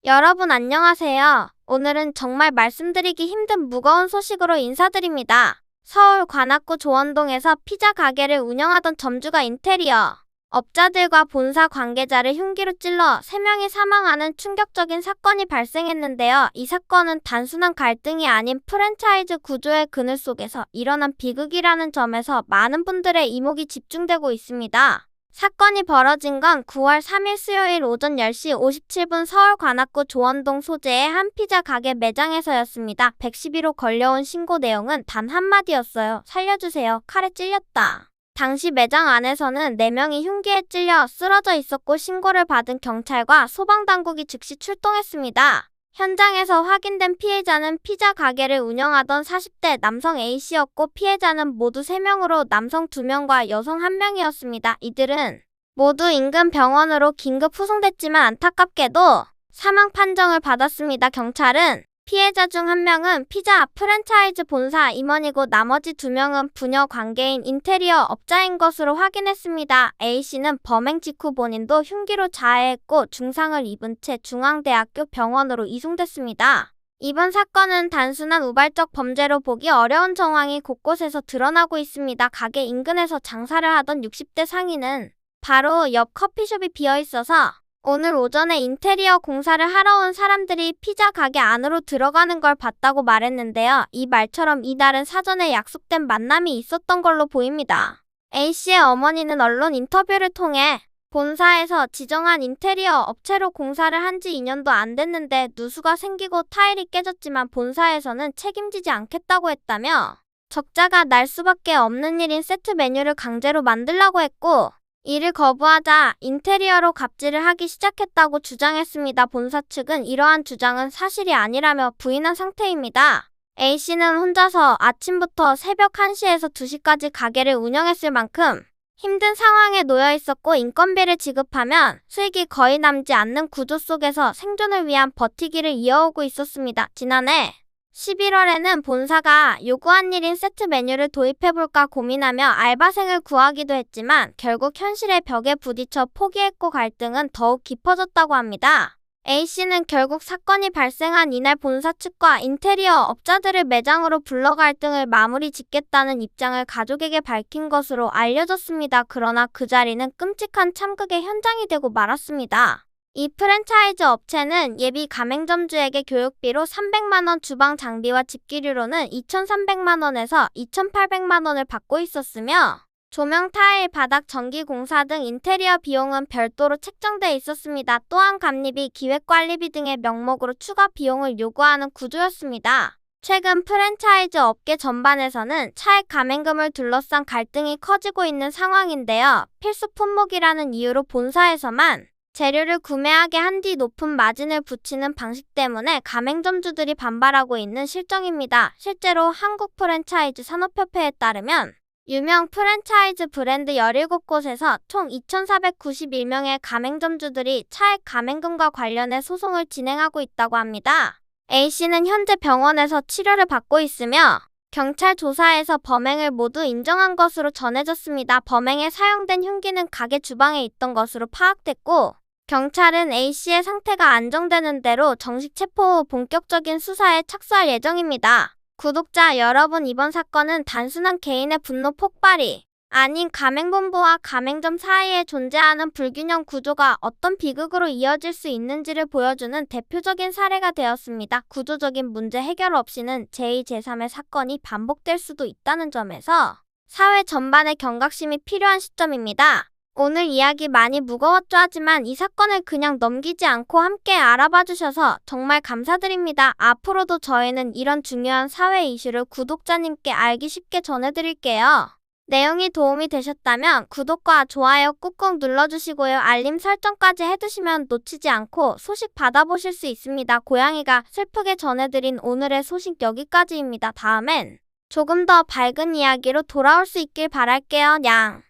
여러분 안녕하세요. 오늘은 정말 말씀드리기 힘든 무거운 소식으로 인사드립니다. 서울 관악구 조원동에서 피자 가게를 운영하던 점주가 인테리어 업자들과 본사 관계자를 흉기로 찔러 3명이 사망하는 충격적인 사건이 발생했는데요. 이 사건은 단순한 갈등이 아닌 프랜차이즈 구조의 그늘 속에서 일어난 비극이라는 점에서 많은 분들의 이목이 집중되고 있습니다. 사건이 벌어진 건 9월 3일 수요일 오전 10시 57분 서울 관악구 조원동 소재의 한 피자 가게 매장에서였습니다. 112로 걸려온 신고 내용은 단 한마디였어요. 살려주세요. 칼에 찔렸다. 당시 매장 안에서는 4명이 흉기에 찔려 쓰러져 있었고 신고를 받은 경찰과 소방당국이 즉시 출동했습니다. 현장에서 확인된 피해자는 피자 가게를 운영하던 40대 남성 A씨였고 피해자는 모두 3명으로 남성 2명과 여성 1명이었습니다. 이들은 모두 인근 병원으로 긴급 후송됐지만 안타깝게도 사망 판정을 받았습니다. 경찰은 피해자 중 1명은 피자 프랜차이즈 본사 임원이고 나머지 2명은 부녀 관계인 인테리어 업자인 것으로 확인했습니다. A씨는 범행 직후 본인도 흉기로 자해했고 중상을 입은 채 중앙대학교 병원으로 이송됐습니다. 이번 사건은 단순한 우발적 범죄로 보기 어려운 정황이 곳곳에서 드러나고 있습니다. 가게 인근에서 장사를 하던 60대 상인은 바로 옆 커피숍이 비어있어서 오늘 오전에 인테리어 공사를 하러 온 사람들이 피자 가게 안으로 들어가는 걸 봤다고 말했는데요. 이 말처럼 이날은 사전에 약속된 만남이 있었던 걸로 보입니다. A씨의 어머니는 언론 인터뷰를 통해 본사에서 지정한 인테리어 업체로 공사를 한 지 2년도 안 됐는데 누수가 생기고 타일이 깨졌지만 본사에서는 책임지지 않겠다고 했다며 적자가 날 수밖에 없는 일인 세트 메뉴를 강제로 만들라고 했고 이를 거부하자 인테리어로 갑질을 하기 시작했다고 주장했습니다. 본사 측은 이러한 주장은 사실이 아니라며 부인한 상태입니다. A씨는 혼자서 아침부터 새벽 1시에서 2시까지 가게를 운영했을 만큼 힘든 상황에 놓여 있었고 인건비를 지급하면 수익이 거의 남지 않는 구조 속에서 생존을 위한 버티기를 이어오고 있었습니다. 지난해 11월에는 본사가 요구한 일인 세트 메뉴를 도입해볼까 고민하며 알바생을 구하기도 했지만 결국 현실의 벽에 부딪혀 포기했고 갈등은 더욱 깊어졌다고 합니다. A씨는 결국 사건이 발생한 이날 본사 측과 인테리어 업자들을 매장으로 불러 갈등을 마무리 짓겠다는 입장을 가족에게 밝힌 것으로 알려졌습니다. 그러나 그 자리는 끔찍한 참극의 현장이 되고 말았습니다. 이 프랜차이즈 업체는 예비 가맹점주에게 교육비로 300만원 주방 장비와 집기료로는 2,300만원에서 2,800만원을 받고 있었으며 조명, 타일, 바닥, 전기 공사 등 인테리어 비용은 별도로 책정돼 있었습니다. 또한 감리비, 기획관리비 등의 명목으로 추가 비용을 요구하는 구조였습니다. 최근 프랜차이즈 업계 전반에서는 차액 가맹금을 둘러싼 갈등이 커지고 있는 상황인데요. 필수 품목이라는 이유로 본사에서만 재료를 구매하게 한 뒤 높은 마진을 붙이는 방식 때문에 가맹점주들이 반발하고 있는 실정입니다. 실제로 한국 프랜차이즈 산업협회에 따르면 유명 프랜차이즈 브랜드 17곳에서 총 2,491명의 가맹점주들이 차액 가맹금과 관련해 소송을 진행하고 있다고 합니다. A씨는 현재 병원에서 치료를 받고 있으며 경찰 조사에서 범행을 모두 인정한 것으로 전해졌습니다. 범행에 사용된 흉기는 가게 주방에 있던 것으로 파악됐고 경찰은 A씨의 상태가 안정되는 대로 정식 체포 후 본격적인 수사에 착수할 예정입니다. 구독자 여러분, 이번 사건은 단순한 개인의 분노 폭발이 아닌 가맹본부와 가맹점 사이에 존재하는 불균형 구조가 어떤 비극으로 이어질 수 있는지를 보여주는 대표적인 사례가 되었습니다. 구조적인 문제 해결 없이는 제2, 제3의 사건이 반복될 수도 있다는 점에서 사회 전반의 경각심이 필요한 시점입니다. 오늘 이야기 많이 무거웠죠. 하지만 이 사건을 그냥 넘기지 않고 함께 알아봐 주셔서 정말 감사드립니다. 앞으로도 저희는 이런 중요한 사회 이슈를 구독자님께 알기 쉽게 전해드릴게요. 내용이 도움이 되셨다면 구독과 좋아요 꾹꾹 눌러주시고요. 알림 설정까지 해두시면 놓치지 않고 소식 받아보실 수 있습니다. 고양이가 슬프게 전해드린 오늘의 소식 여기까지입니다. 다음엔 조금 더 밝은 이야기로 돌아올 수 있길 바랄게요. 냥.